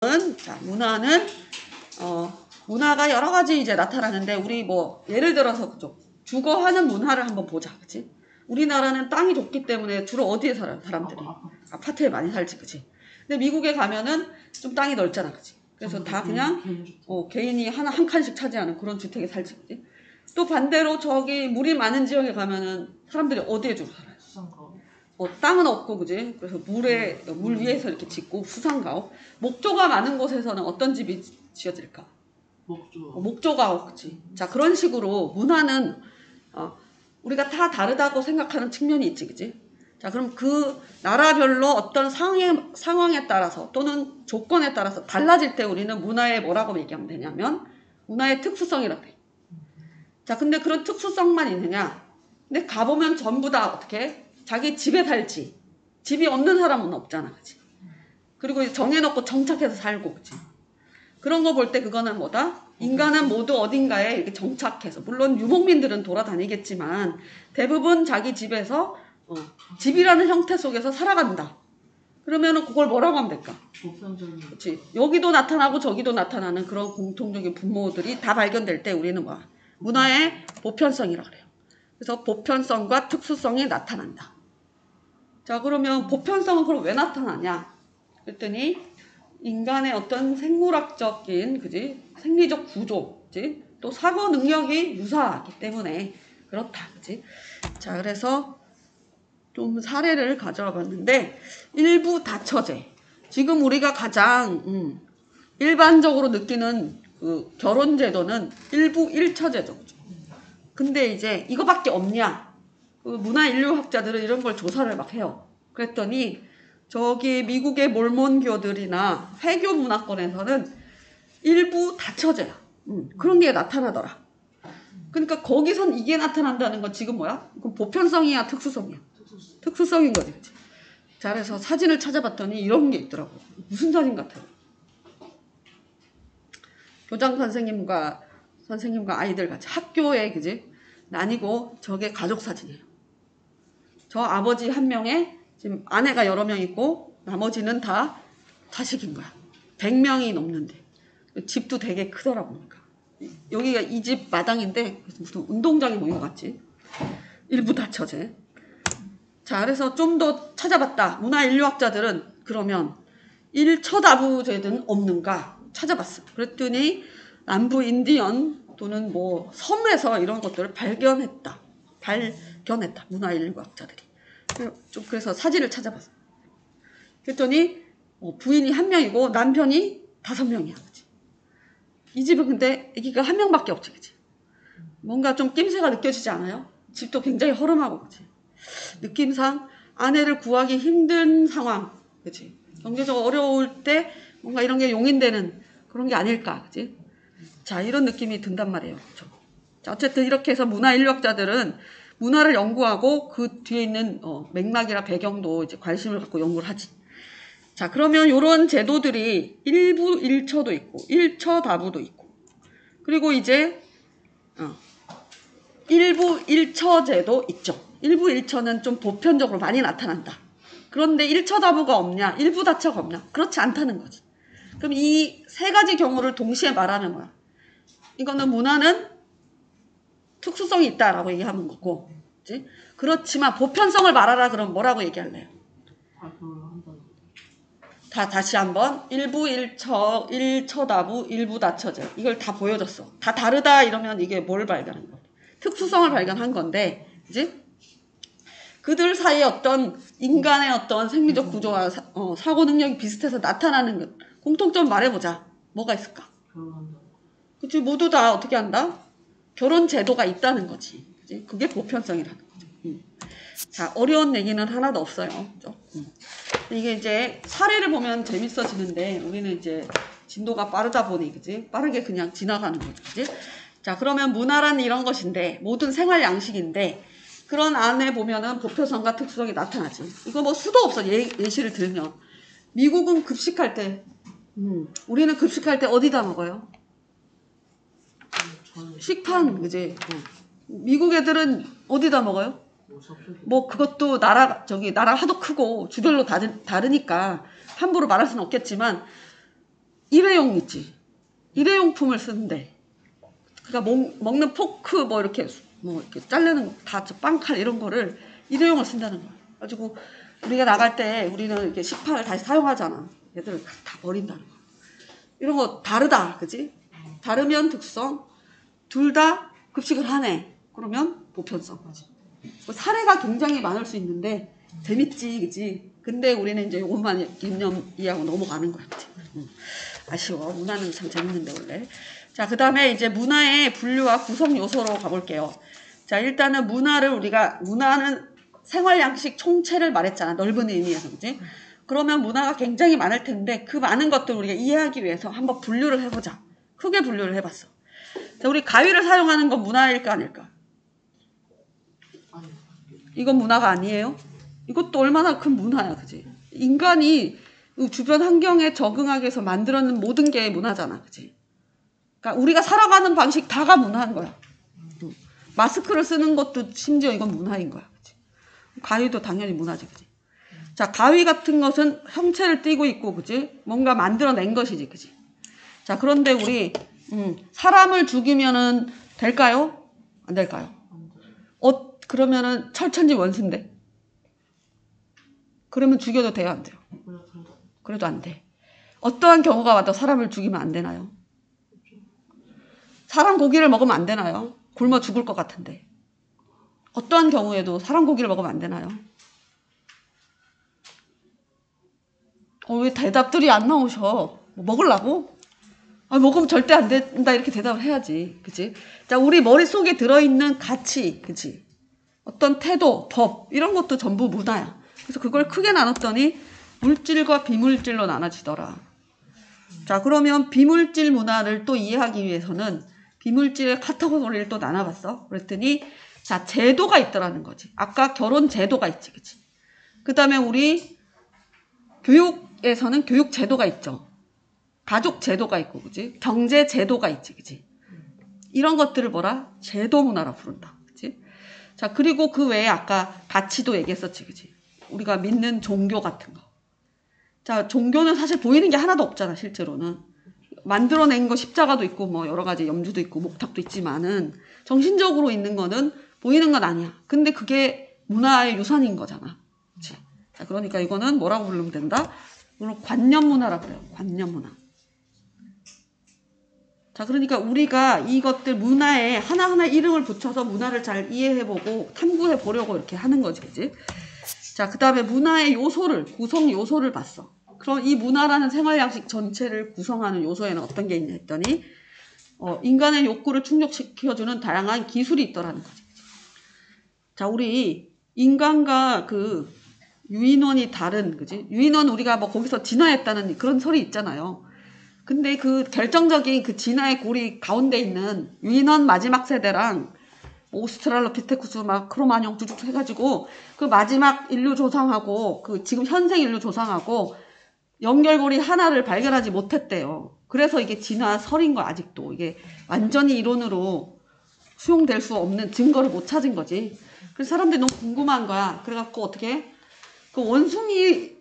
자, 문화는 문화가 여러 가지 이제 나타나는데 우리 뭐 예를 들어서 그죠? 주거하는 문화를 한번 보자, 그치? 우리나라는 땅이 좁기 때문에 주로 어디에 살아요, 사람들이? 아파트에 많이 살지, 그치? 근데 미국에 가면은 좀 땅이 넓잖아, 그치? 그래서 다 그냥 개인이 한 칸씩 차지하는 그런 주택에 살지, 그치? 또 반대로 저기 물이 많은 지역에 가면은 사람들이 어디에 주로 살아요? 땅은 없고, 그지? 그래서 물 위에서 이렇게 짓고, 수상가옥. 목조가 많은 곳에서는 어떤 집이 지어질까? 목조가옥, 그치? 자, 그런 식으로 문화는, 우리가 다 다르다고 생각하는 측면이 있지, 그지? 자, 그럼 그 나라별로 어떤 상황에 따라서 또는 조건에 따라서 달라질 때 우리는 문화에 뭐라고 얘기하면 되냐면, 문화의 특수성이라고 해. 자, 근데 그런 특수성만 있느냐? 근데 가보면 전부 다 어떻게? 자기 집에 살지. 집이 없는 사람은 없잖아, 그치? 그리고 정해놓고 정착해서 살고, 그치? 그런 거 볼 때 그거는 뭐다? 인간은 모두 어딘가에 이렇게 정착해서, 물론 유목민들은 돌아다니겠지만 대부분 자기 집에서 집이라는 형태 속에서 살아간다. 그러면은 그걸 뭐라고 하면 될까? 그치? 여기도 나타나고 저기도 나타나는 그런 공통적인 분모들이 다 발견될 때 우리는 뭐야? 문화의 보편성이라고 그래요. 그래서 보편성과 특수성이 나타난다. 자, 그러면 보편성은 그럼 왜 나타나냐? 그랬더니 인간의 어떤 생물학적인, 그지? 생리적 구조, 그지? 또 사고 능력이 유사하기 때문에 그렇다, 그지? 자, 그래서 좀 사례를 가져와 봤는데, 일부 다처제. 지금 우리가 가장 일반적으로 느끼는 그 결혼제도는 일부 일처제도죠. 근데 이제 이거밖에 없냐? 그 문화인류학자들은 이런 걸 조사를 막 해요. 그랬더니 저기 미국의 몰몬교들이나 회교 문화권에서는 일부 다처제야. 그런 게 나타나더라. 그러니까 거기선 이게 나타난다는 건 지금 뭐야? 그럼 보편성이야, 특수성이야? 특수성인 거지, 그치? 자, 그래서 사진을 찾아봤더니 이런 게 있더라고. 무슨 사진 같아요? 교장 선생님과 아이들 같이 학교에, 그지? 나뉘고 저게 가족 사진이에요. 저 아버지 한 명에 지금 아내가 여러 명 있고 나머지는 다 자식인 거야. 100명이 넘는데. 집도 되게 크더라고. 보니까. 여기가 이 집 마당인데 무슨 운동장이 모인 것 같지? 일부 다처제. 자, 그래서 좀 더 찾아봤다. 문화인류학자들은 그러면 일처다부제는 없는가 찾아봤어. 그랬더니 남부 인디언 또는 뭐 섬에서 이런 것들을 발견했다. 문화인류학자들이. 그래서 사진을 찾아봤어. 그랬더니 부인이 1명이고 남편이 5명이야. 그치? 이 집은 근데 아기가 1명밖에 없지. 그치? 뭔가 좀 낌새가 느껴지지 않아요? 집도 굉장히 허름하고, 그치? 느낌상 아내를 구하기 힘든 상황, 그치? 경제적으로 어려울 때 뭔가 이런 게 용인되는 그런 게 아닐까, 그치? 자, 이런 느낌이 든단 말이에요. 그쵸? 자, 어쨌든 이렇게 해서 문화인류학자들은 문화를 연구하고 그 뒤에 있는 맥락이나 배경도 이제 관심을 갖고 연구를 하지. 자, 그러면 이런 제도들이 일부 일처도 있고 일처다부도 있고 그리고 이제 일부 일처제도 있죠. 일부 일처는 좀 보편적으로 많이 나타난다. 그런데 일처다부가 없냐? 일부 다처가 없냐? 그렇지 않다는 거지. 그럼 이 세 가지 경우를 동시에 말하면 뭐야? 이거는 문화는 특수성이 있다라고 얘기하는 거고, 그치? 그렇지만 보편성을 말하라 그러면 뭐라고 얘기할래요? 다시 한번 일부 일처다부 일부 다처제 이걸 다 보여줬어. 다 다르다 이러면 이게 뭘 발견한 거야? 특수성을 발견한 건데, 그지? 그들 사이에 어떤 인간의 어떤 생리적 구조와 사고 능력이 비슷해서 나타나는 것 공통점 말해보자. 뭐가 있을까? 그치? 모두 다 어떻게 한다? 결혼 제도가 있다는 거지. 그치? 그게 보편성이라는 거죠. 자, 어려운 얘기는 하나도 없어요. 그죠? 이게 이제 사례를 보면 재밌어지는데 우리는 이제 진도가 빠르다 보니, 그지? 빠르게 그냥 지나가는 거죠. 그지? 자, 그러면 문화란 이런 것인데, 모든 생활 양식인데, 그런 안에 보면은 보편성과 특수성이 나타나지. 이거 뭐 수도 없어. 예시를 들면. 미국은 급식할 때, 우리는 급식할 때 어디다 먹어요? 식판, 그지? 미국 애들은 어디다 먹어요? 뭐 그것도 나라 하도 크고 주별로 다르니까 함부로 말할 수는 없겠지만 일회용 있지. 일회용품을 쓰는데. 그러니까 먹는 포크 뭐 이렇게 자르는 다 빵칼 이런 거를 일회용을 쓴다는 거야. 가지고 우리가 나갈 때 우리는 이렇게 식판을 다시 사용하잖아. 얘들을 다 버린다는 거야. 이런 거 다르다, 그지? 다르면 특성, 둘 다 급식을 하네. 그러면 보편성. 사례가 굉장히 많을 수 있는데 재밌지, 그지? 근데 우리는 이제 이것만 이해하고 넘어가는 거야, 그치? 아쉬워. 문화는 참 재밌는데 원래. 자, 그 다음에 이제 문화의 분류와 구성 요소로 가볼게요. 자, 일단은 문화는 생활 양식 총체를 말했잖아. 넓은 의미에서, 그지? 그러면 문화가 굉장히 많을 텐데 그 많은 것들을 우리가 이해하기 위해서 한번 분류를 해보자. 크게 분류를 해봤어. 자, 우리 가위를 사용하는 건 문화일까 아닐까? 이건 문화가 아니에요? 이것도 얼마나 큰 문화야, 그지? 인간이 주변 환경에 적응하기 위해서 만들어낸 모든 게 문화잖아, 그지? 그러니까 우리가 살아가는 방식 다가 문화인 거야. 마스크를 쓰는 것도 심지어 이건 문화인 거야, 그지? 가위도 당연히 문화지, 그지? 자, 가위 같은 것은 형체를 띠고 있고, 그지? 뭔가 만들어낸 것이지, 그지? 자, 그런데 우리 사람을 죽이면은 될까요? 안 될까요? 그러면은 철천지 원수인데. 그러면 죽여도 돼요, 안 돼요? 그래도 안 돼. 어떠한 경우가 와도 사람을 죽이면 안 되나요? 사람 고기를 먹으면 안 되나요? 굶어 죽을 것 같은데. 어떠한 경우에도 사람 고기를 먹으면 안 되나요? 왜 대답들이 안 나오셔? 뭐 먹으려고? 먹으면 절대 안 된다 이렇게 대답을 해야지. 그치? 자, 우리 머릿속에 들어있는 가치, 그치? 어떤 태도, 법 이런 것도 전부 문화야. 그래서 그걸 크게 나눴더니 물질과 비물질로 나눠지더라. 자, 그러면 비물질 문화를 또 이해하기 위해서는 비물질의 카테고리를 또 나눠봤어. 그랬더니 자, 제도가 있더라는 거지. 아까 결혼 제도가 있지, 그치? 그 다음에 우리 교육에서는 교육 제도가 있죠. 가족 제도가 있고, 그치? 경제 제도가 있지, 그치? 이런 것들을 뭐라? 제도 문화라 부른다, 그치? 자, 그리고 그 외에 아까 가치도 얘기했었지, 그치? 우리가 믿는 종교 같은 거. 자, 종교는 사실 보이는 게 하나도 없잖아, 실제로는. 만들어낸 거 십자가도 있고, 뭐, 여러 가지 염주도 있고, 목탁도 있지만은, 정신적으로 있는 거는 보이는 건 아니야. 근데 그게 문화의 유산인 거잖아. 그치? 자, 그러니까 이거는 뭐라고 부르면 된다? 이걸 관념 문화라고 그래요. 관념 문화. 자, 그러니까 우리가 이것들 문화에 하나하나 이름을 붙여서 문화를 잘 이해해보고 탐구해보려고 이렇게 하는 거지, 그지? 자, 그 다음에 문화의 구성 요소를 봤어. 그럼 이 문화라는 생활 양식 전체를 구성하는 요소에는 어떤 게 있냐 했더니, 인간의 욕구를 충족시켜주는 다양한 기술이 있더라는 거지. 자, 우리 인간과 그 유인원이 다른, 그지? 유인원 우리가 뭐 거기서 진화했다는 그런 소리 있잖아요. 근데 그 결정적인 그 진화의 고리 가운데 있는 유인원 마지막 세대랑 오스트랄로피테쿠스 막 크로마뇽 쭉쭉 해가지고 그 마지막 인류 조상하고 그 지금 현생 인류 조상하고 연결고리 하나를 발견하지 못했대요. 그래서 이게 진화설인 거야, 아직도. 이게 완전히 이론으로 수용될 수 없는 증거를 못 찾은 거지. 그래서 사람들이 너무 궁금한 거야. 그래갖고 어떻게 그 원숭이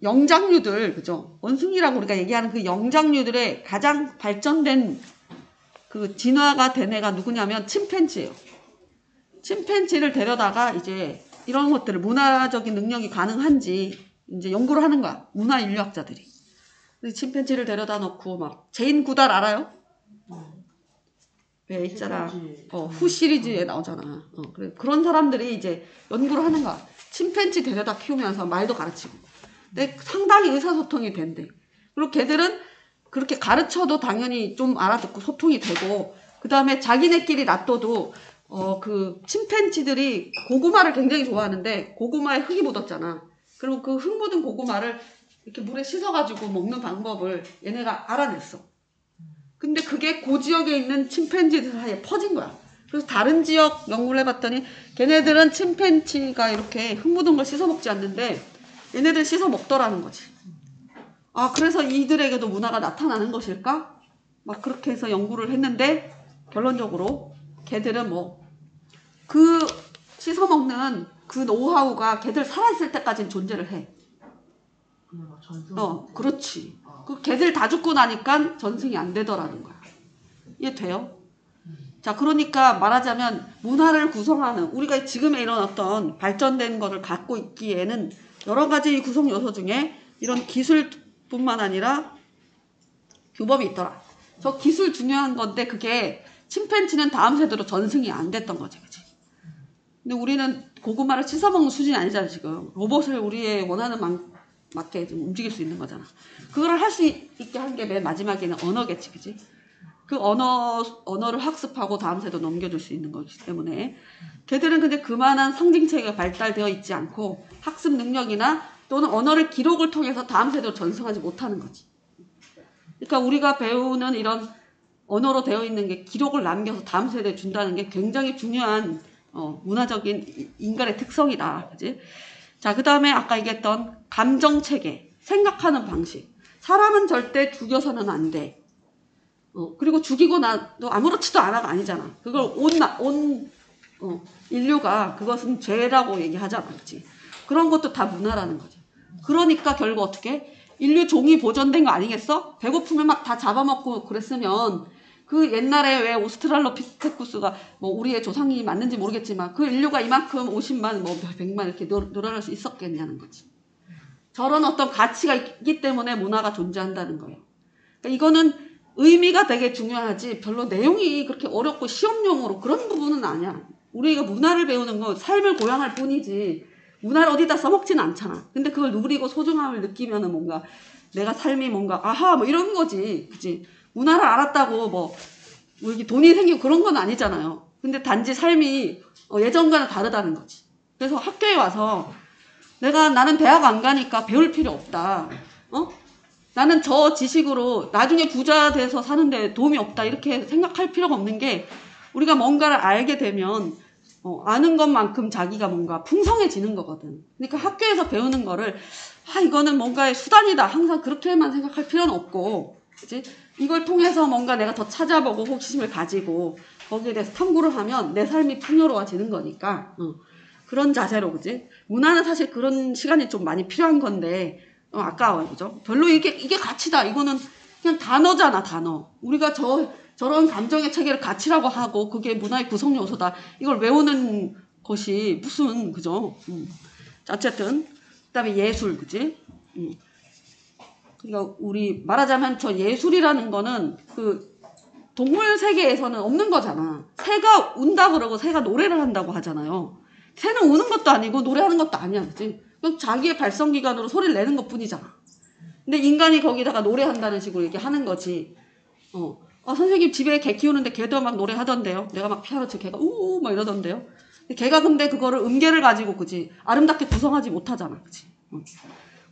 영장류들, 그죠? 원숭이라고 우리가 얘기하는 그 영장류들의 가장 발전된 그 진화가 된 애가 누구냐면 침팬지예요. 침팬지를 데려다가 이제 이런 것들을 문화적인 능력이 가능한지 이제 연구를 하는 거야. 문화 인류학자들이. 침팬지를 데려다 놓고 막 제인 구달 알아요? 왜 있잖아. 후 시리즈에 나오잖아. 그런 사람들이 이제 연구를 하는 거야. 침팬지 데려다 키우면서 말도 가르치고. 근데 상당히 의사소통이 된대. 그리고 걔들은 그렇게 가르쳐도 당연히 좀 알아듣고 소통이 되고, 그 다음에 자기네끼리 놔둬도, 그 침팬지들이 고구마를 굉장히 좋아하는데, 고구마에 흙이 묻었잖아. 그리고 그 흙 묻은 고구마를 이렇게 물에 씻어가지고 먹는 방법을 얘네가 알아냈어. 근데 그게 그 지역에 있는 침팬지들 사이에 퍼진 거야. 그래서 다른 지역 연구를 해봤더니, 걔네들은 침팬지가 이렇게 흙 묻은 걸 씻어 먹지 않는데, 얘네들 씻어 먹더라는 거지. 아, 그래서 이들에게도 문화가 나타나는 것일까? 막 그렇게 해서 연구를 했는데 결론적으로 걔들은 뭐 그 씻어 먹는 그 노하우가 걔들 살아있을 때까지는 존재를 해. 그렇지. 그 걔들 다 죽고 나니까 전승이 안 되더라는 거야. 이해 돼요? 자, 그러니까 말하자면 문화를 구성하는 우리가 지금의 이런 어떤 발전된 거를 갖고 있기에는 여러 가지 구성 요소 중에 이런 기술뿐만 아니라 규범이 있더라. 저 기술 중요한 건데 그게 침팬지는 다음 세대로 전승이 안 됐던 거지, 그치? 근데 우리는 고구마를 씻어먹는 수준이 아니잖아, 지금. 로봇을 우리의 원하는 맞게 좀 움직일 수 있는 거잖아. 그걸 할 수 있게 한 게 맨 마지막에는 언어겠지, 그치? 그 언어를 학습하고 다음 세대로 넘겨줄 수 있는 거기 때문에 걔들은 근데 그만한 상징체계가 발달되어 있지 않고 학습 능력이나 또는 언어를 기록을 통해서 다음 세대로 전승하지 못하는 거지. 그러니까 우리가 배우는 이런 언어로 되어 있는 게 기록을 남겨서 다음 세대에 준다는 게 굉장히 중요한 문화적인 인간의 특성이다. 그지? 자, 그 다음에 아까 얘기했던 감정체계, 생각하는 방식. 사람은 절대 죽여서는 안 돼. 그리고 죽이고 나도 아무렇지도 않아가 아니잖아. 그걸 인류가 그것은 죄라고 얘기하잖아. 그치? 그런 것도 다 문화라는 거지. 그러니까 결국 어떻게? 인류 종이 보존된 거 아니겠어? 배고프면 막 다 잡아먹고 그랬으면 그 옛날에 왜 오스트랄로피테쿠스가 뭐 우리의 조상이 맞는지 모르겠지만 그 인류가 이만큼 50만 뭐 100만 이렇게 늘어날 수 있었겠냐는 거지. 저런 어떤 가치가 있기 때문에 문화가 존재한다는 거예요. 그러니까 이거는 의미가 되게 중요하지 별로 내용이 그렇게 어렵고 시험용으로 그런 부분은 아니야. 우리가 문화를 배우는 건 삶을 고양할 뿐이지 문화를 어디다 써먹지는 않잖아. 근데 그걸 누리고 소중함을 느끼면은 뭔가 내가 삶이 뭔가 아하 뭐 이런 거지. 그치? 문화를 알았다고 뭐 이렇게 돈이 생기고 그런 건 아니잖아요. 근데 단지 삶이 예전과는 다르다는 거지. 그래서 학교에 와서 나는 대학 안 가니까 배울 필요 없다. 나는 저 지식으로 나중에 부자 돼서 사는데 도움이 없다. 이렇게 생각할 필요가 없는 게 우리가 뭔가를 알게 되면 아는 것만큼 자기가 뭔가 풍성해지는 거거든. 그러니까 학교에서 배우는 거를 이거는 뭔가의 수단이다. 항상 그렇게만 생각할 필요는 없고 그치? 이걸 통해서 뭔가 내가 더 찾아보고 호기심을 가지고 거기에 대해서 탐구를 하면 내 삶이 풍요로워지는 거니까 그런 자세로 그치? 문화는 사실 그런 시간이 좀 많이 필요한 건데 아까워요. 그죠? 별로 이게 가치다. 이거는 그냥 단어잖아, 단어. 우리가 저런 감정의 체계를 가치라고 하고 그게 문화의 구성 요소다. 이걸 외우는 것이 무슨, 그죠? 어쨌든. 그 다음에 예술, 그지? 그러니까 우리 말하자면 저 예술이라는 거는 그 동물 세계에서는 없는 거잖아. 새가 운다 그러고 새가 노래를 한다고 하잖아요. 새는 우는 것도 아니고 노래하는 것도 아니야. 그치? 그냥 자기의 발성기관으로 소리를 내는 것 뿐이잖아. 근데 인간이 거기다가 노래한다는 식으로 얘기하는 거지. 선생님 집에 개 키우는데 개도 막 노래하던데요. 내가 막 피아노 치고 개가 우우 막 이러던데요. 개가 근데 그거를 음계를 가지고 그치 아름답게 구성하지 못하잖아. 그치?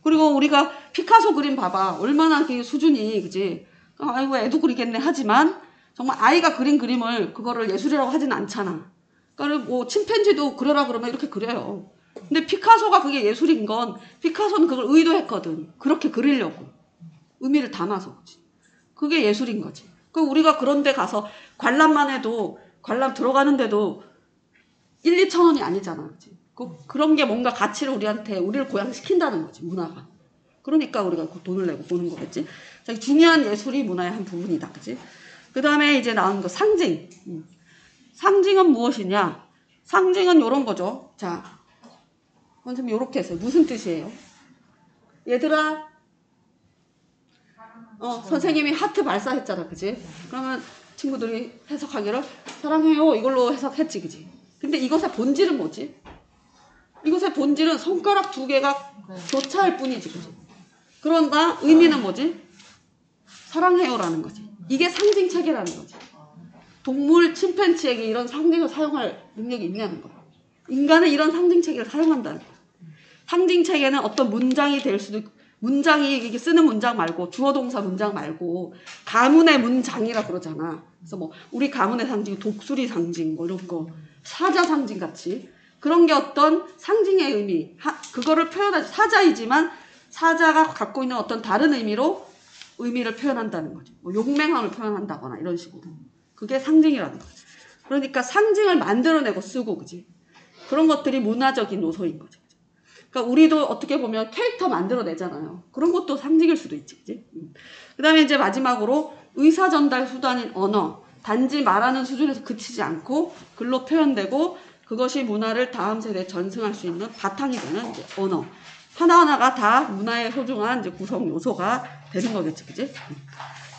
그리고 우리가 피카소 그림 봐봐. 얼마나 그 수준이 그치? 아이고 애도 그리겠네 하지만 정말 아이가 그린 그림을 그거를 예술이라고 하진 않잖아. 그러니까 뭐 침팬지도 그려라 그러면 이렇게 그려요. 근데 피카소가 그게 예술인 건 피카소는 그걸 의도했거든. 그렇게 그리려고. 의미를 담아서. 그치? 그게 예술인 거지. 그 우리가 그런 데 가서 관람만 해도 관람 들어가는데도 1, 2천 원이 아니잖아. 그치? 그런 게 뭔가 가치를 우리를 고양시킨다는 거지. 문화가. 그러니까 우리가 돈을 내고 보는 거겠지. 중요한 예술이 문화의 한 부분이다. 그치? 그 다음에 이제 나온 거 상징. 상징은 무엇이냐? 상징은 요런 거죠. 자, 선생님 요렇게 했어요. 무슨 뜻이에요? 얘들아, 선생님이 하트 발사했잖아. 그치? 그러면 친구들이 해석하기를 사랑해요. 이걸로 해석했지. 그치? 근데 이것의 본질은 뭐지? 이것의 본질은 손가락 2개가 교차할 뿐이지. 그치? 그런가 의미는 뭐지? 사랑해요라는 거지. 이게 상징체계라는 거지. 동물, 침팬지에게 이런 상징을 사용할 능력이 있냐는 거야. 인간은 이런 상징체계를 사용한다는 거야. 상징체계는 어떤 문장이 될 수도 있고, 문장이 이게 쓰는 문장 말고 주어 동사 문장 말고 가문의 문장이라 그러잖아. 그래서 뭐 우리 가문의 상징, 독수리 상징 뭐 이런 거, 사자 상징 같이 그런 게 어떤 상징의 의미, 그거를 표현하지. 사자이지만 사자가 갖고 있는 어떤 다른 의미를 표현한다는 거죠. 뭐 용맹함을 표현한다거나 이런 식으로. 그게 상징이라는 거죠. 그러니까 상징을 만들어내고 쓰고, 그지? 그런 것들이 문화적인 요소인 거죠. 그러니까 우리도 어떻게 보면 캐릭터 만들어내잖아요. 그런 것도 상징일 수도 있지, 그지? 그 다음에 이제 마지막으로 의사 전달 수단인 언어. 단지 말하는 수준에서 그치지 않고 글로 표현되고 그것이 문화를 다음 세대에 전승할 수 있는 바탕이 되는 이제 언어. 하나하나가 다 문화의 소중한 이제 구성 요소가 되는 거겠지, 그지?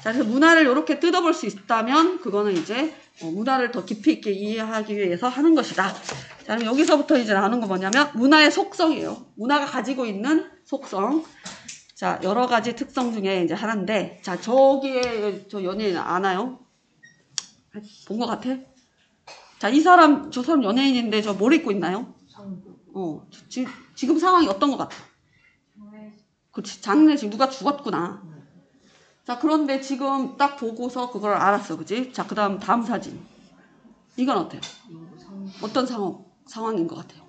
자, 그래서 문화를 이렇게 뜯어볼 수 있다면 그거는 이제 문화를 더 깊이 있게 이해하기 위해서 하는 것이다. 자, 그럼 여기서부터 이제 나오는 거 뭐냐면 문화의 속성이에요. 문화가 가지고 있는 속성. 자, 여러 가지 특성 중에 이제 하나인데, 자, 저기에 저 연예인 아나요? 본 것 같아? 자, 저 사람 연예인인데 저 뭘 입고 있나요? 지금 상황이 어떤 것 같아? 그치, 장례식 누가 죽었구나. 자, 그런데 지금 딱 보고서 그걸 알았어, 그지? 자, 그 다음 사진. 이건 어때요? 어떤 상황인 것 같아요?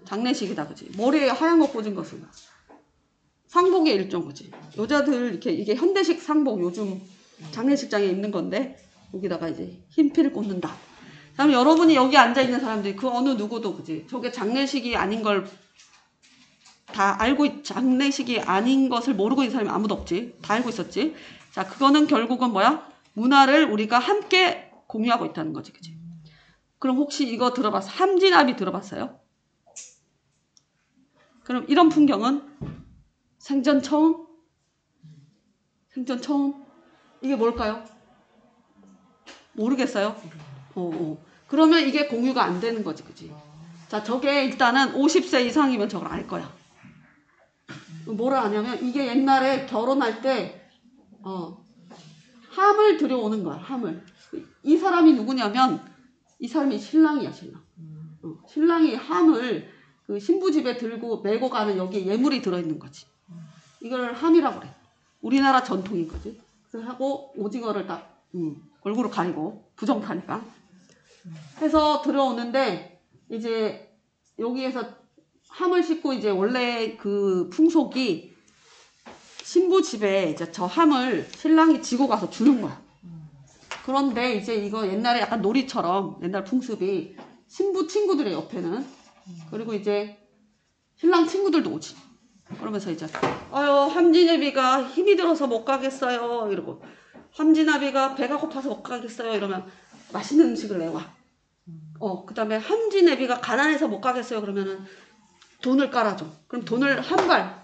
장례식이다, 그지? 머리에 하얀 거 꽂은 것은 상복의 일종, 그지? 여자들 이렇게 이게 현대식 상복 요즘 장례식장에 입는 건데 여기다가 이제 흰피를 꽂는다. 그다음에 여러분이 여기 앉아 있는 사람들이 그 어느 누구도, 그지? 저게 장례식이 아닌 걸 다 알고 장례식이 아닌 것을 모르고 있는 사람이 아무도 없지. 다 알고 있었지. 자, 그거는 결국은 뭐야? 문화를 우리가 함께 공유하고 있다는 거지, 그지? 그럼 혹시 이거 들어봤어? 함진아비 들어봤어요? 그럼 이런 풍경은 생전 처음? 생전 처음? 이게 뭘까요? 모르겠어요? 그러면 이게 공유가 안 되는 거지, 그지? 자, 저게 일단은 50세 이상이면 저걸 알 거야. 뭐라 하냐면 이게 옛날에 결혼할 때 함을 들여오는 거야. 함을. 이 사람이 누구냐면 이 사람이 신랑이야, 신랑. 신랑이 함을 그 신부 집에 들고 메고 가는 여기에 예물이 들어있는 거지. 이걸 함이라고 그래. 우리나라 전통인 거지. 그래서 하고 오징어를 딱 얼굴을 가리고 부정타니까 해서 들어오는데 이제 여기에서 함을 싣고 이제 원래 그 풍속이 신부 집에 이제 저 함을 신랑이 지고 가서 주는 거야. 그런데 이제 이거 옛날에 약간 놀이처럼 옛날 풍습이 신부 친구들의 옆에는 그리고 이제 신랑 친구들도 오지. 그러면서 이제 함진애비가 힘이 들어서 못 가겠어요 이러고 함진아비가 배가 고파서 못 가겠어요 이러면 맛있는 음식을 내와. 그 다음에 함진애비가 가난해서 못 가겠어요 그러면은 돈을 깔아줘. 그럼 돈을 한 발.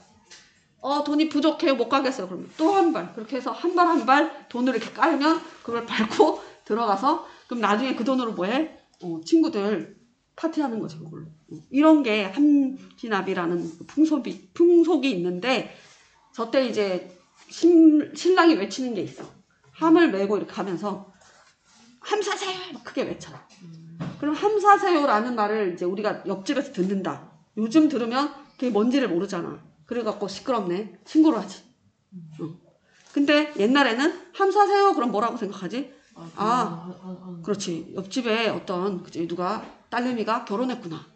돈이 부족해요 못 가겠어요 그러면 또 한 발. 그렇게 해서 한 발 한 발 돈을 이렇게 깔면 그걸 밟고 들어가서 그럼 나중에 그 돈으로 뭐해? 친구들 파티하는 거지 그걸로. 이런 게 함진아비라는 풍속이 있는데 저때 이제 신랑이 외치는 게 있어. 함을 메고 이렇게 가면서 함사세요 막 크게 외쳐. 그럼 함사세요라는 말을 이제 우리가 옆집에서 듣는다. 요즘 들으면 그게 뭔지를 모르잖아. 그래갖고 시끄럽네. 신고를 하지. 근데 옛날에는 함사세요 그럼 뭐라고 생각하지? 그렇지. 옆집에 어떤 그치, 누가 딸내미가 결혼했구나.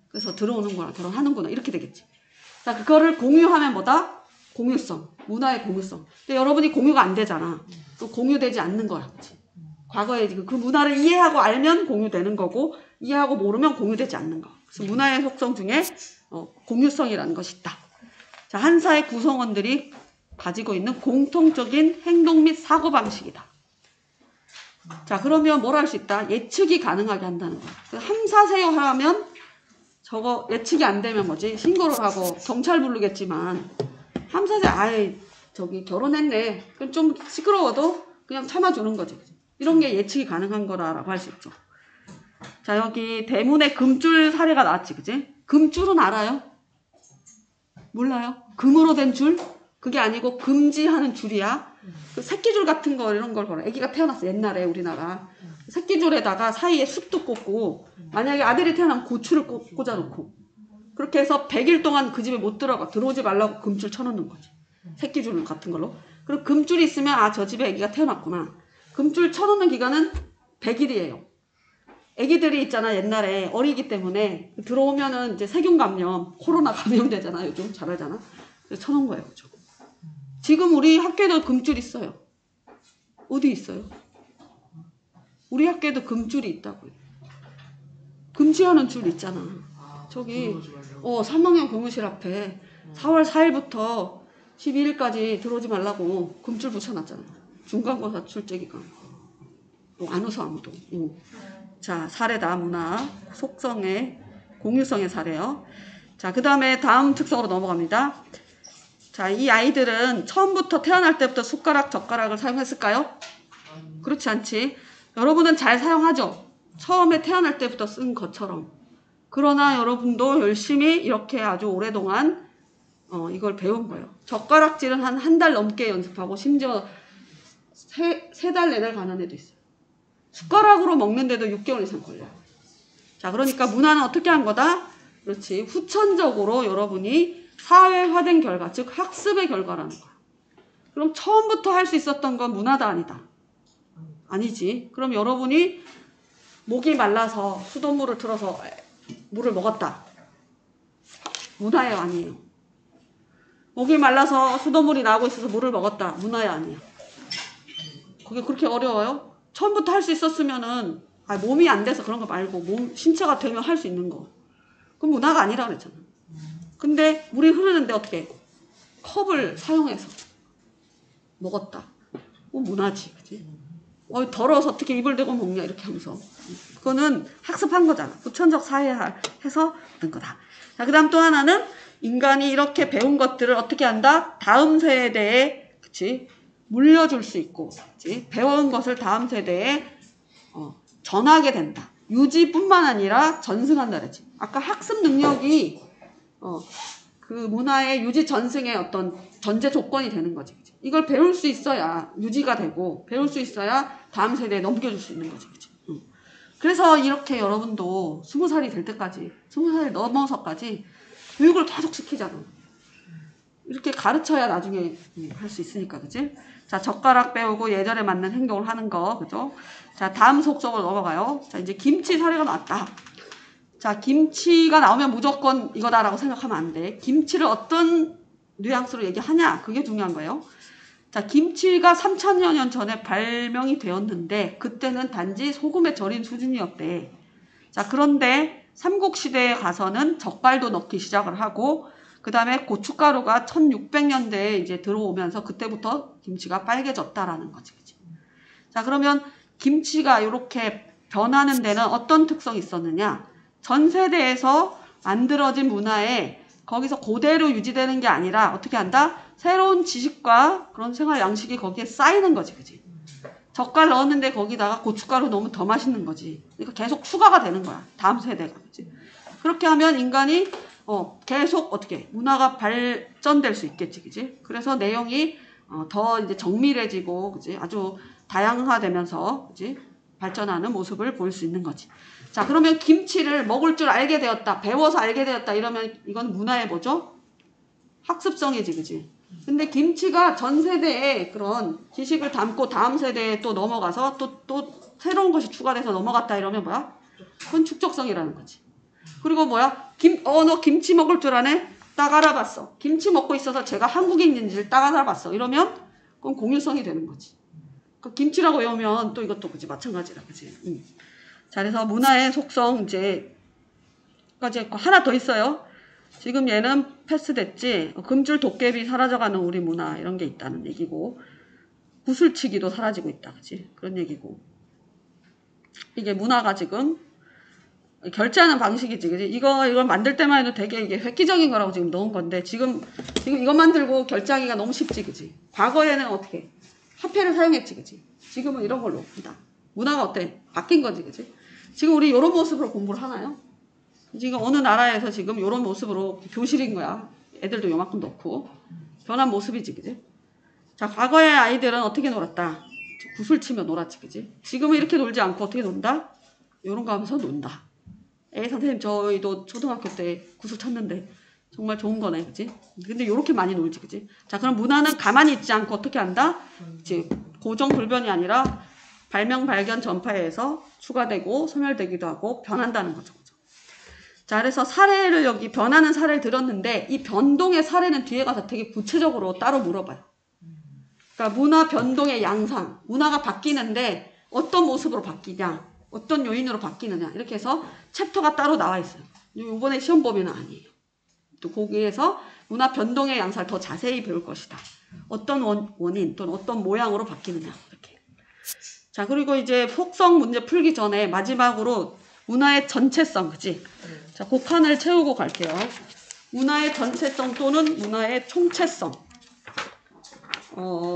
그래서 들어오는구나. 결혼하는구나. 이렇게 되겠지. 자, 그거를 공유하면 뭐다? 공유성. 문화의 공유성. 근데 여러분이 공유가 안 되잖아. 또 공유되지 않는 거야. 그치? 과거에 그 문화를 이해하고 알면 공유되는 거고 이해하고 모르면 공유되지 않는 거. 그래서 문화의 속성 중에 공유성이라는 것이 있다. 자, 한 사회 구성원들이 가지고 있는 공통적인 행동 및 사고방식이다. 자, 그러면 뭘 할 수 있다? 예측이 가능하게 한다는 거야. 함사세요 하면 저거 예측이 안 되면 뭐지? 신고를 하고 경찰 부르겠지만 함사세요 저기 결혼했네. 그럼 좀 시끄러워도 그냥 참아주는 거지. 이런 게 예측이 가능한 거라고 할 수 있죠. 자, 여기 대문에 금줄 사례가 나왔지, 그지? 금줄은 알아요? 몰라요? 금으로 된 줄? 그게 아니고 금지하는 줄이야. 그 새끼줄 같은 거 이런 걸 걸어. 아기가 태어났어 옛날에 우리나라. 새끼줄에다가 사이에 숯도 꽂고 만약에 아들이 태어나면 고추를 꽂아놓고 그렇게 해서 100일 동안 그 집에 못 들어오지 말라고 금줄 쳐놓는 거지. 새끼줄 같은 걸로. 그리고 금줄이 있으면 저 집에 아기가 태어났구나. 금줄 쳐놓는 기간은 100일이에요. 애기들이 있잖아 옛날에 어리기 때문에 들어오면은 이제 세균 감염, 코로나 감염되잖아 요즘 잘 알잖아. 그래서 쳐놓은 거예요. 그죠? 지금 우리 학교에도 금줄 있어요. 어디 있어요? 우리 학교에도 금줄이 있다고요. 금지하는 줄 있잖아. 저기 3학년 교무실 앞에 4월 4일부터 12일까지 들어오지 말라고 금줄 붙여놨잖아. 중간고사 출제기간. 안 웃어 아무도. 자, 사례다. 문화 속성의 공유성의 사례요. 자, 그 다음에 다음 특성으로 넘어갑니다. 자, 이 아이들은 처음부터 태어날 때부터 숟가락, 젓가락을 사용했을까요? 그렇지 않지. 여러분은 잘 사용하죠? 처음에 태어날 때부터 쓴 것처럼. 그러나 여러분도 열심히 이렇게 아주 오랫동안 이걸 배운 거예요. 젓가락질은 한 달 넘게 연습하고 심지어 3달 내내 가는 애도 있어요. 숟가락으로 먹는데도 6개월 이상 걸려요. 자, 그러니까 문화는 어떻게 한 거다? 그렇지. 후천적으로 여러분이 사회화된 결과, 즉 학습의 결과라는 거야. 그럼 처음부터 할 수 있었던 건 문화다 아니다? 아니지. 그럼 여러분이 목이 말라서 수돗물을 틀어서 물을 먹었다. 문화예요, 아니에요? 목이 말라서 수돗물이 나오고 있어서 물을 먹었다. 문화예요, 아니에요? 그게 그렇게 어려워요? 처음부터 할 수 있었으면은 몸이 안 돼서 그런 거 말고 신체가 되면 할 수 있는 거. 그럼 문화가 아니라 그랬잖아. 근데 물이 흐르는데 어떻게 컵을 사용해서 먹었다. 문화지, 그치? 더러워서 어떻게 입을 대고 먹냐 이렇게 하면서 그거는 학습한 거잖아. 후천적 사회해서 된 거다. 자, 그 다음 또 하나는 인간이 이렇게 배운 것들을 어떻게 한다? 다음 세대에, 그치? 물려줄 수 있고, 그치? 배운 것을 다음 세대에 전하게 된다. 유지뿐만 아니라 전승한다 그랬지. 아까 학습 능력이 그 문화의 유지 전승의 어떤 전제 조건이 되는 거지. 그치? 이걸 배울 수 있어야 유지가 되고 배울 수 있어야 다음 세대에 넘겨줄 수 있는 거지. 그치? 그래서 이렇게 여러분도 20살이 될 때까지 20살 넘어서까지 교육을 계속 시키잖아. 이렇게 가르쳐야 나중에 할 수 있으니까. 그치? 자, 젓가락 배우고 예절에 맞는 행동을 하는 거. 그죠? 자, 다음 속성으로 넘어가요. 자, 이제 김치 사례가 나왔다. 자, 김치가 나오면 무조건 이거다라고 생각하면 안 돼. 김치를 어떤 뉘앙스로 얘기하냐? 그게 중요한 거예요. 자, 김치가 3000여 년 전에 발명이 되었는데 그때는 단지 소금에 절인 수준이었대. 자, 그런데 삼국시대에 가서는 젓갈도 넣기 시작을 하고 그 다음에 고춧가루가 1600년대에 이제 들어오면서 그때부터 김치가 빨개졌다라는 거지. 그치? 자, 그러면 김치가 이렇게 변하는 데는 어떤 특성이 있었느냐? 전 세대에서 만들어진 문화에 거기서 그대로 유지되는 게 아니라 어떻게 한다? 새로운 지식과 그런 생활 양식이 거기에 쌓이는 거지. 그치? 젓갈 넣었는데 거기다가 고춧가루 넣으면 더 맛있는 거지. 그러니까 계속 추가가 되는 거야. 다음 세대가. 그치? 그렇게 하면 인간이 계속 어떻게 문화가 발전될 수 있겠지. 그치? 그래서 내용이 더 이제 정밀해지고 그치? 아주 다양화되면서 그치? 발전하는 모습을 볼 수 있는 거지. 자, 그러면 김치를 먹을 줄 알게 되었다. 배워서 알게 되었다. 이러면 이건 문화의 뭐죠? 학습성이지. 그치? 근데 김치가 전 세대에 그런 지식을 담고 다음 세대에 또 넘어가서 또 새로운 것이 추가돼서 넘어갔다 이러면 뭐야? 그건 축적성이라는 거지. 그리고 뭐야? 너 김치 먹을 줄 아네? 딱 알아봤어. 김치 먹고 있어서 제가 한국인인지를 딱 알아봤어. 이러면 그건 공유성이 되는 거지. 그 김치라고 외우면 또 이것도 그치 마찬가지라. 그치? 자, 그래서 문화의 속성 이제 까지 하나 더 있어요. 지금 얘는 패스됐지. 금줄 도깨비 사라져가는 우리 문화 이런 게 있다는 얘기고 구슬치기도 사라지고 있다. 그치? 그런 얘기고 이게 문화가 지금 결제하는 방식이지. 그치? 이걸 만들 때만 해도 되게 이게 획기적인 거라고 지금 넣은 건데 지금 이거 만들고 결제하기가 너무 쉽지. 그치? 과거에는 어떻게? 화폐를 사용했지. 그치? 지금은 이런 걸로 한다. 문화가 어때? 바뀐 거지. 그치? 지금 우리 이런 모습으로 공부를 하나요? 지금 어느 나라에서 지금 이런 모습으로 교실인 거야. 애들도 요만큼 넣고. 변한 모습이지. 그치? 자, 과거의 아이들은 어떻게 놀았다? 구슬 치며 놀았지. 그치? 지금은 이렇게 놀지 않고 어떻게 논다? 이런 거 하면서 논다. 선생님 저희도 초등학교 때 구슬 쳤는데 정말 좋은 거네. 그치? 근데 이렇게 많이 놀지. 그치? 자, 그럼 문화는 가만히 있지 않고 어떻게 한다? 이제 고정 불변이 아니라 발명, 발견, 전파에 의해서 추가되고 소멸되기도 하고 변한다는 거죠. 자, 그래서 사례를 여기 변하는 사례를 들었는데 이 변동의 사례는 뒤에 가서 되게 구체적으로 따로 물어봐요. 그러니까 문화 변동의 양상, 문화가 바뀌는데 어떤 모습으로 바뀌냐, 어떤 요인으로 바뀌느냐 이렇게 해서 챕터가 따로 나와 있어요. 요번에 시험 보면 아니에요. 또 거기에서 문화 변동의 양상을 더 자세히 배울 것이다. 어떤 원인 또는 어떤 모양으로 바뀌느냐. 이렇게. 자, 그리고 이제 속성 문제 풀기 전에 마지막으로 문화의 전체성, 그치? 자, 그 칸을 채우고 갈게요. 문화의 전체성 또는 문화의 총체성.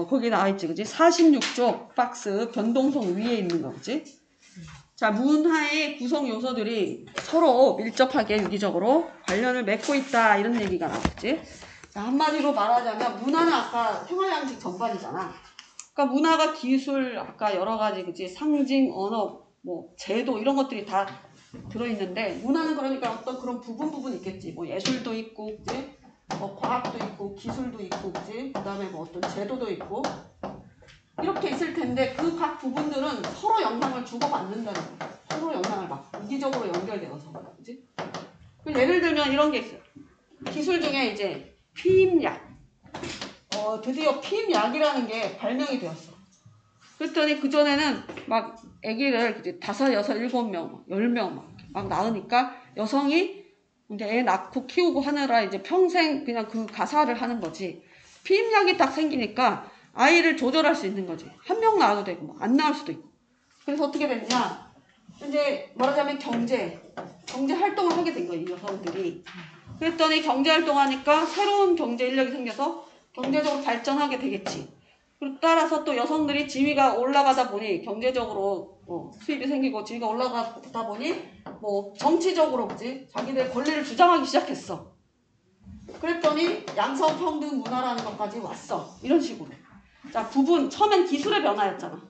거기 나와있지, 그치? 46쪽 박스 변동성 위에 있는 거, 그치? 자, 문화의 구성 요소들이 서로 밀접하게 유기적으로 관련을 맺고 있다. 이런 얘기가 나왔지. 자, 한마디로 말하자면 문화는 아까 생활양식 전반이잖아. 그러니까 문화가 기술, 아까 여러 가지, 그치? 상징, 언어, 뭐 제도 이런 것들이 다 들어있는데 문화는 그러니까 어떤 그런 부분 있겠지. 뭐 예술도 있고, 그치? 뭐 과학도 있고, 기술도 있고, 그치? 그 다음에 뭐 어떤 제도도 있고. 이렇게 있을 텐데 그 각 부분들은 서로 영향을 주고받는다는 거예요. 서로 영향을 막 유기적으로 연결되어서. 그치? 예를 들면 이런 게 있어요. 기술 중에 이제 피임약. 드디어 피임약이라는 게 발명이 되었어. 그랬더니 그전에는 막 아기를 5, 6, 7명, 10명 막 낳으니까 여성이 이제 애 낳고 키우고 하느라 이제 평생 그냥 그 가사를 하는 거지. 피임약이 딱 생기니까 아이를 조절할 수 있는 거지. 한 명 낳아도 되고 안 낳을 수도 있고. 그래서 어떻게 됐냐. 이제 말하자면 경제 활동을 하게 된 거예요. 이 여성들이. 그랬더니 경제 활동하니까 새로운 경제 인력이 생겨서 경제적으로 발전하게 되겠지. 그리고 따라서 또 여성들이 지위가 올라가다 보니 경제적으로 수입이 생기고 지위가 올라가다 보니 뭐 정치적으로 그지 자기들 권리를 주장하기 시작했어. 그랬더니 양성평등 문화라는 것까지 왔어. 이런 식으로. 자, 처음엔 기술의 변화였잖아.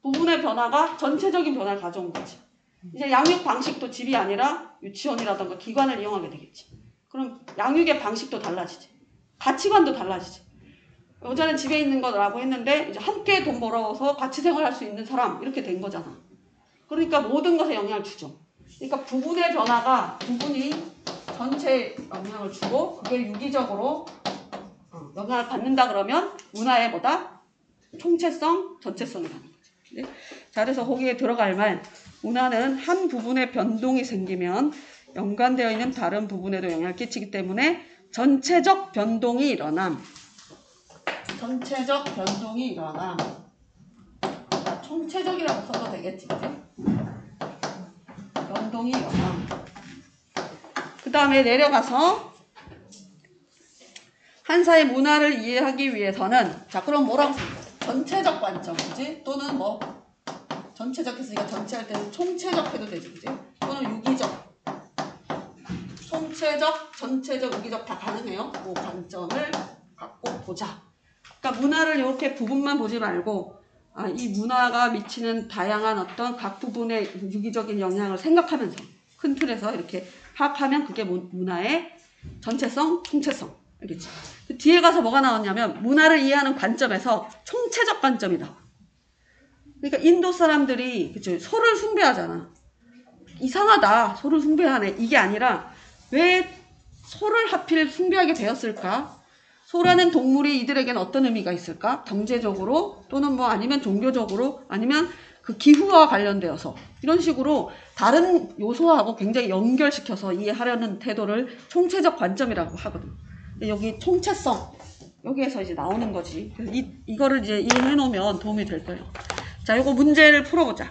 부분의 변화가 전체적인 변화를 가져온 거지. 이제 양육 방식도 집이 아니라 유치원이라던가 기관을 이용하게 되겠지. 그럼 양육의 방식도 달라지지. 가치관도 달라지지. 여자는 집에 있는 거라고 했는데 이제 함께 돈 벌어서 같이 생활할 수 있는 사람 이렇게 된 거잖아. 그러니까 모든 것에 영향을 주죠. 그러니까 부분의 변화가 부분이 전체에 영향을 주고 그게 유기적으로 영향을 받는다 그러면 문화의 뭐다? 총체성, 전체성이라는 거지. 네? 자, 그래서 거기에 들어갈 말 문화는 한 부분의 변동이 생기면 연관되어 있는 다른 부분에도 영향을 끼치기 때문에 전체적 변동이 일어남. 전체적 변동이 일어남. 총체적이라고 써도 되겠지, 그지? 변동이 일어남. 그 다음에 내려가서 한 사회 문화를 이해하기 위해서는 자, 그럼 뭐라고 전체적 관점, 그지? 또는 뭐 전체적 했으니까 전체 할 때는 총체적 해도 되지, 그지? 또는 유기적. 총체적, 전체적, 유기적 다 가능해요. 그 관점을 갖고 보자. 그러니까 문화를 이렇게 부분만 보지 말고 이 문화가 미치는 다양한 어떤 각 부분의 유기적인 영향을 생각하면서 큰 틀에서 이렇게 파악하면 그게 문화의 전체성, 총체성. 알겠지? 그 뒤에 가서 뭐가 나왔냐면 문화를 이해하는 관점에서 총체적 관점이 나와. 그러니까 인도 사람들이 그치, 소를 숭배하잖아. 이상하다. 소를 숭배하네. 이게 아니라 왜 소를 하필 숭배하게 되었을까? 소라는 동물이 이들에게는 어떤 의미가 있을까? 경제적으로 또는 뭐 아니면 종교적으로 아니면 그 기후와 관련되어서 이런 식으로 다른 요소하고 굉장히 연결시켜서 이해하려는 태도를 총체적 관점이라고 하거든. 여기 총체성 여기에서 이제 나오는 거지. 그래서 이거를 이제 이해해 놓으면 도움이 될 거예요. 자, 이거 문제를 풀어보자.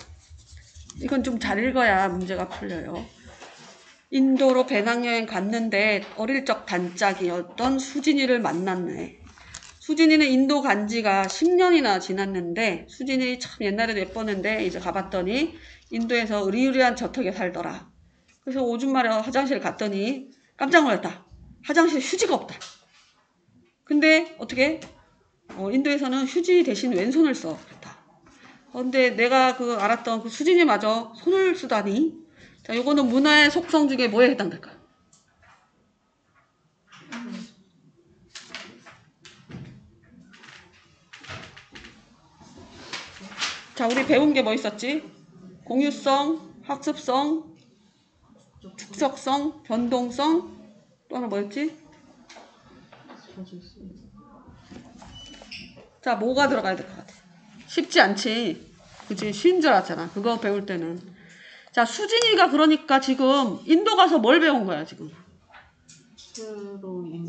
이건 좀 잘 읽어야 문제가 풀려요. 인도로 배낭여행 갔는데 어릴 적 단짝이었던 수진이를 만났네. 수진이는 인도 간 지가 10년이나 지났는데 수진이 참 옛날에도 예뻤는데 이제 가봤더니 인도에서 으리으리한 저택에 살더라. 그래서 오줌 마려 화장실 갔더니 깜짝 놀랐다. 화장실에 휴지가 없다. 근데 어떻게? 인도에서는 휴지 대신 왼손을 써. 그랬다. 근데 내가 알았던 그 수진이마저 손을 쓰다니. 자, 요거는 문화의 속성 중에 뭐에 해당될까? 자, 우리 배운 게 뭐 있었지? 공유성, 학습성, 축적성, 변동성, 또 하나 뭐였지? 자, 뭐가 들어가야 될 것 같아? 쉽지 않지. 그치? 쉬운 줄 알았잖아. 그거 배울 때는. 자, 자, 수진이가 그러니까 지금 인도 가서 뭘 배운 거야, 지금?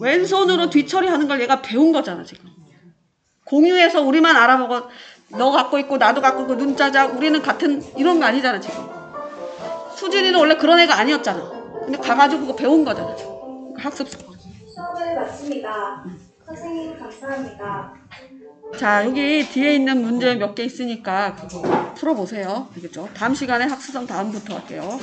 왼손으로 뒤처리하는 걸 얘가 배운 거잖아, 지금. 공유해서 우리만 알아보고 너 갖고 있고 나도 갖고 있고 눈짜자 우리는 같은 이런 거 아니잖아, 지금. 수진이는 원래 그런 애가 아니었잖아. 근데 가가지고 그거 배운 거잖아, 지금. 학습. 수업을 마칩니다. 선생님 감사합니다. 자, 여기 뒤에 있는 문제 몇 개 있으니까 그거 풀어보세요. 알겠죠? 다음 시간에 학습성 다음부터 할게요.